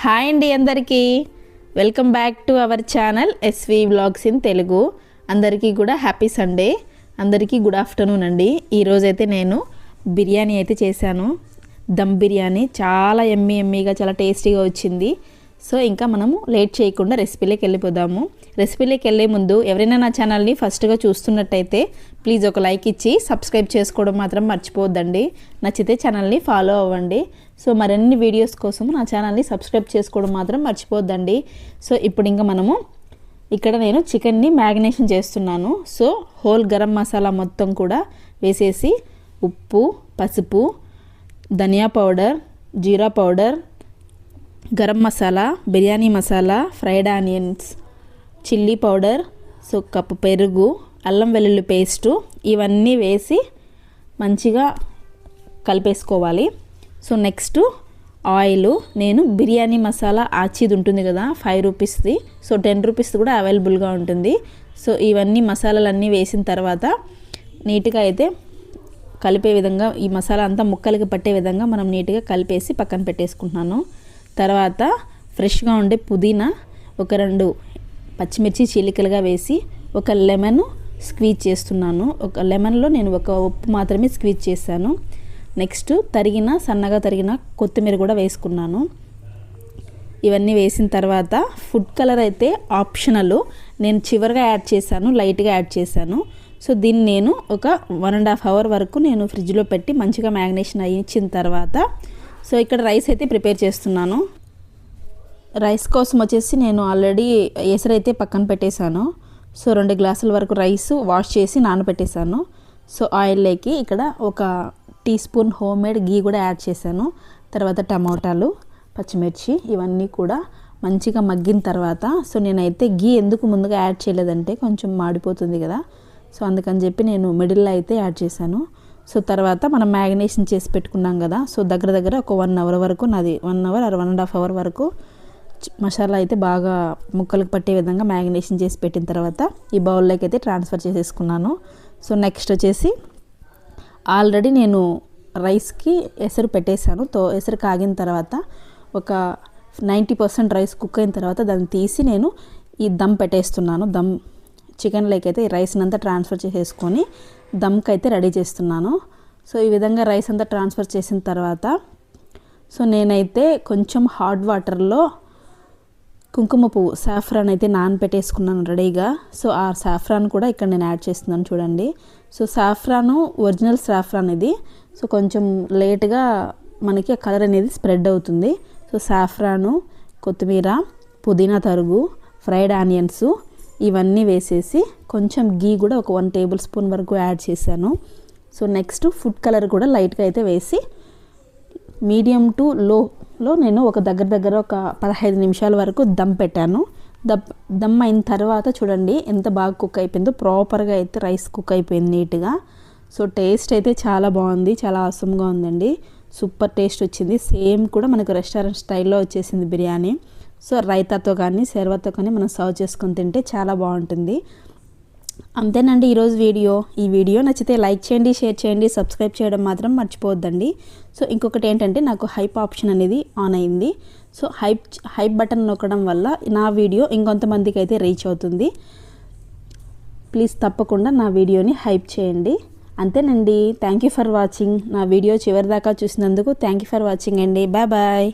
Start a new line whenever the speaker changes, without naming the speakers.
Hi అండి అందరికీ welcome back to our channel SV vlogs in Telugu. అందరికీ కూడా హ్యాపీ సండే, అందరికీ గుడ్ ఆఫ్టర్నూన్ అండి. ఈరోజైతే నేను బిర్యానీ అయితే చేశాను. దమ్ బిర్యానీ చాలా ఎమ్మీగా చాలా టేస్టీగా వచ్చింది. సో ఇంకా మనము లేట్ చేయకుండా రెసిపీలోకి వెళ్ళిపోదాము. రెసిపీలోకి వెళ్ళే ముందు ఎవరైనా నా ఛానల్ని ఫస్ట్గా చూస్తున్నట్టయితే ప్లీజ్ ఒక లైక్ ఇచ్చి సబ్స్క్రైబ్ చేసుకోవడం మాత్రం మర్చిపోవద్దండి. నచ్చితే ఛానల్ని ఫాలో అవ్వండి. సో మరిన్ని వీడియోస్ కోసం నా ఛానల్ని సబ్స్క్రైబ్ చేసుకోవడం మాత్రం మర్చిపోవద్దండి. సో ఇప్పుడు ఇంకా మనము ఇక్కడ నేను చికెన్ని మ్యారినేషన్ చేస్తున్నాను. సో హోల్ గరం మసాలా మొత్తం కూడా వేసేసి ఉప్పు, పసుపు, ధనియా పౌడర్, జీరా powder, garam masala, biryani masala, fried onions, chilli powder, so cup పెరుగు, అల్లం వెల్లుల్లి పేస్టు ఇవన్నీ వేసి మంచిగా కలిపేసుకోవాలి. సో నెక్స్ట్ ఆయిల్, నేను బిర్యానీ మసాలా ఆచిది ఉంటుంది కదా 5 రూపీస్ది, సో 10 రూపీస్ కూడా అవైలబుల్గా ఉంటుంది. సో ఇవన్నీ మసాలాలన్నీ వేసిన తర్వాత నీట్గా అయితే కలిపే విధంగా ఈ మసాలా అంతా ముక్కలకి పట్టే విధంగా మనం నీట్గా కలిపేసి పక్కన పెట్టేసుకుంటున్నాను. తర్వాత ఫ్రెష్గా ఉండే పుదీనా, ఒక 2 పచ్చిమిర్చి చీలికలుగా వేసి ఒక లెమన్ స్క్వీజ్ చేస్తున్నాను. ఒక లెమన్లో నేను ఒక ఉప్పు మాత్రమే స్క్వీజ్ చేశాను. నెక్స్ట్ సన్నగా తరిగిన కొత్తిమీర కూడా వేసుకున్నాను. ఇవన్నీ వేసిన తర్వాత ఫుడ్ కలర్ అయితే ఆప్షనల్, నేను చివరిగా యాడ్ చేశాను, లైట్గా యాడ్ చేశాను. సో దీన్ని నేను ఒక 1.5 అవర్ వరకు నేను ఫ్రిడ్జ్లో పెట్టి మంచిగా మ్యారినేషన్ అయ్యించిన తర్వాత సో ఇక్కడ రైస్ అయితే ప్రిపేర్ చేస్తున్నాను. రైస్ కోసం వచ్చేసి నేను ఆల్రెడీ ఎసరైతే పక్కన పెట్టేశాను. సో 2 గ్లాసుల వరకు రైస్ వాష్ చేసి నానబెట్టేశాను. సో ఆయిల్లోకి ఇక్కడ ఒక టీ స్పూన్ హోమ్ మేడ్ గీ కూడా యాడ్ చేశాను. తర్వాత టమాటాలు, పచ్చిమిర్చి ఇవన్నీ కూడా మంచిగా మగ్గిన తర్వాత సో నేనైతే గీ ఎందుకు ముందుగా యాడ్ చేయలేదంటే కొంచెం మాడిపోతుంది కదా, సో అందుకని చెప్పి నేను మిడిల్లో అయితే యాడ్ చేశాను. సో తర్వాత మనం మ్యారినేషన్ చేసి పెట్టుకున్నాం కదా, సో దగ్గర ఒక 1 అవర్ వరకు, నాది 1 అవర్ ఆర్ 1.5 అవర్ వరకు మసాలా అయితే బాగా ముక్కలకు పట్టే విధంగా మ్యారినేషన్ చేసి పెట్టిన తర్వాత ఈ బౌల్లోకి అయితే ట్రాన్స్ఫర్ చేసేసుకున్నాను. సో నెక్స్ట్ వచ్చేసి ఆల్రెడీ నేను రైస్కి ఎసరు పెట్టేశాను. ఎసరు కాగిన తర్వాత ఒక 90% రైస్ కుక్ అయిన తర్వాత దాన్ని తీసి నేను ఈ దమ్ పెట్టేస్తున్నాను. దమ్ చికెన్లోకి అయితే ఈ రైస్ని అంతా ట్రాన్స్ఫర్ చేసేసుకొని దమ్కి అయితే రెడీ చేస్తున్నాను. సో ఈ విధంగా రైస్ అంతా ట్రాన్స్ఫర్ చేసిన తర్వాత సో నేనైతే కొంచెం హాట్ వాటర్లో కుంకుమ పువ్వు సాఫ్రాన్ అయితే నానబెట్టేసుకున్నాను రెడీగా. సో ఆ సాఫ్రాన్ కూడా ఇక్కడ నేను యాడ్ చేస్తున్నాను చూడండి. సో సాఫ్రాను ఒరిజినల్ సాఫ్రాన్ ఇది. సో కొంచెం లేట్గా మనకి ఆ కలర్ అనేది స్ప్రెడ్ అవుతుంది. సో సాఫ్రాను, కొత్తిమీర, పుదీనా తరుగు, ఫ్రైడ్ ఆనియన్స్ ఇవన్నీ వేసేసి కొంచెం గీ కూడా ఒక 1 టేబుల్ స్పూన్ వరకు యాడ్ చేశాను. సో నెక్స్ట్ ఫుడ్ కలర్ కూడా లైట్గా అయితే వేసి మీడియం టు లోలో నేను ఒక దగ్గర ఒక 15 నిమిషాల వరకు దమ్ పెట్టాను. దమ్ అయిన తర్వాత చూడండి ఎంత బాగా కుక్ అయిపోయిందో, ప్రాపర్గా అయితే రైస్ కుక్ అయిపోయింది నీట్గా. సో టేస్ట్ అయితే చాలా బాగుంది, చాలా ఆసమ్గా ఉందండి, సూపర్ టేస్ట్ వచ్చింది. సేమ్ కూడా మనకు రెస్టారెంట్ స్టైల్లో వచ్చేసింది బిర్యానీ. సో రైతాతో కానీ శర్వాతో కానీ మనం సర్వ్ చేసుకొని తింటే చాలా బాగుంటుంది. అంతేనండి ఈరోజు వీడియో. ఈ వీడియో నచ్చితే లైక్ చేయండి, షేర్ చేయండి, సబ్స్క్రైబ్ చేయడం మాత్రం మర్చిపోవద్దండి. సో ఇంకొకటి ఏంటంటే నాకు హైప్ ఆప్షన్ అనేది ఆన్ అయింది. సో హైప్ బటన్ నొక్కడం వల్ల నా వీడియో ఇంకొంతమందికి అయితే రీచ్ అవుతుంది. ప్లీజ్ తప్పకుండా నా వీడియోని హైప్ చేయండి. అంతేనండి. Thank you for watching. నా వీడియో చివరి దాకా చూసినందుకు థ్యాంక్ యూ ఫర్ వాచింగ్ అండి. Bye bye.